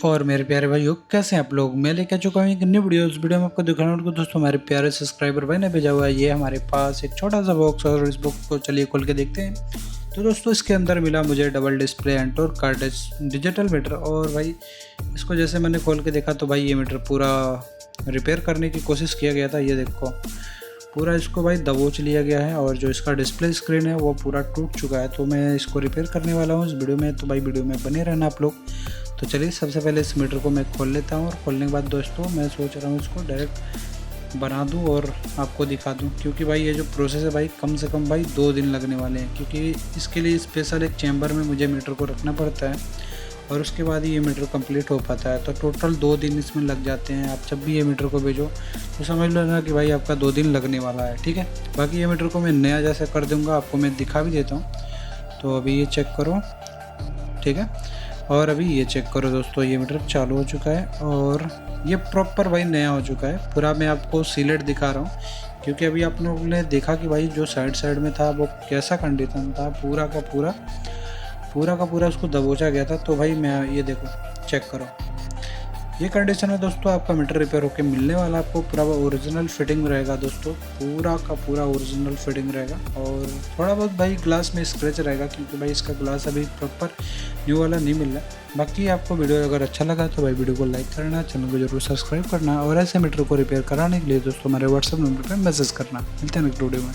और मेरे प्यारे भाइयों, कैसे हैं आप लोग। मैं लेके आ चुका हूँ एक नई वीडियो। उस वीडियो में आपको दिखाना होगा दोस्तों, हमारे प्यारे सब्सक्राइबर भाई ने भेजा हुआ है ये हमारे पास एक छोटा सा बॉक्स, और इस बॉक्स को चलिए खोल के देखते हैं। तो दोस्तों इसके अंदर मिला मुझे डबल डिस्प्ले एंटोर कार्टेज डिजिटल मीटर। और भाई इसको जैसे मैंने खोल के देखा तो भाई ये मीटर पूरा रिपेयर करने की कोशिश किया गया था। ये देखो पूरा इसको भाई दबोच लिया गया है, और जो इसका डिस्प्ले स्क्रीन है वो पूरा टूट चुका है। तो मैं इसको रिपेयर करने वाला हूँ इस वीडियो में, तो भाई वीडियो में बने रहना आप लोग। तो चलिए सबसे पहले इस मीटर को मैं खोल लेता हूँ, और खोलने के बाद दोस्तों मैं सोच रहा हूँ इसको डायरेक्ट बना दूँ और आपको दिखा दूँ, क्योंकि भाई ये जो प्रोसेस है भाई कम से कम भाई 2 दिन लगने वाले हैं, क्योंकि इसके लिए स्पेशल एक चैम्बर में मुझे मीटर को रखना पड़ता है, और उसके बाद ही ये मीटर कंप्लीट हो पाता है। तो टोटल 2 दिन इसमें लग जाते हैं। आप जब भी ये मीटर को भेजो तो समझ लो ना कि भाई आपका 2 दिन लगने वाला है, ठीक है। बाकी ये मीटर को मैं नया जैसे कर दूँगा, आपको मैं दिखा भी देता हूँ। तो अभी ये चेक करो, ठीक है। और अभी ये चेक करो दोस्तों, ये मीटर चालू हो चुका है और ये प्रॉपर भाई नया हो चुका है पूरा। मैं आपको सीलेट दिखा रहा हूँ, क्योंकि अभी आप लोगों ने देखा कि भाई जो साइड में था वो कैसा कंडीशन था, पूरा का पूरा उसको दबोचा गया था। तो भाई मैं ये देखो चेक करो, ये कंडीशन में दोस्तों आपका मीटर रिपेयर होके मिलने वाला। आपको पूरा ओरिजिनल फिटिंग रहेगा दोस्तों, पूरा का पूरा ओरिजिनल फिटिंग रहेगा। और थोड़ा बहुत भाई ग्लास में स्क्रैच रहेगा, क्योंकि भाई इसका ग्लास अभी प्रॉपर न्यू वाला नहीं मिल रहा। बाकी आपको वीडियो अगर अच्छा लगा तो भाई वीडियो को लाइक करना, चैनल को जरूर सब्सक्राइब करना, और ऐसे मीटर को रिपेयर कराने के लिए दोस्तों हमारे व्हाट्सअप नंबर पर मैसेज करना। मिलते हैं नेक्स्ट वीडियो में।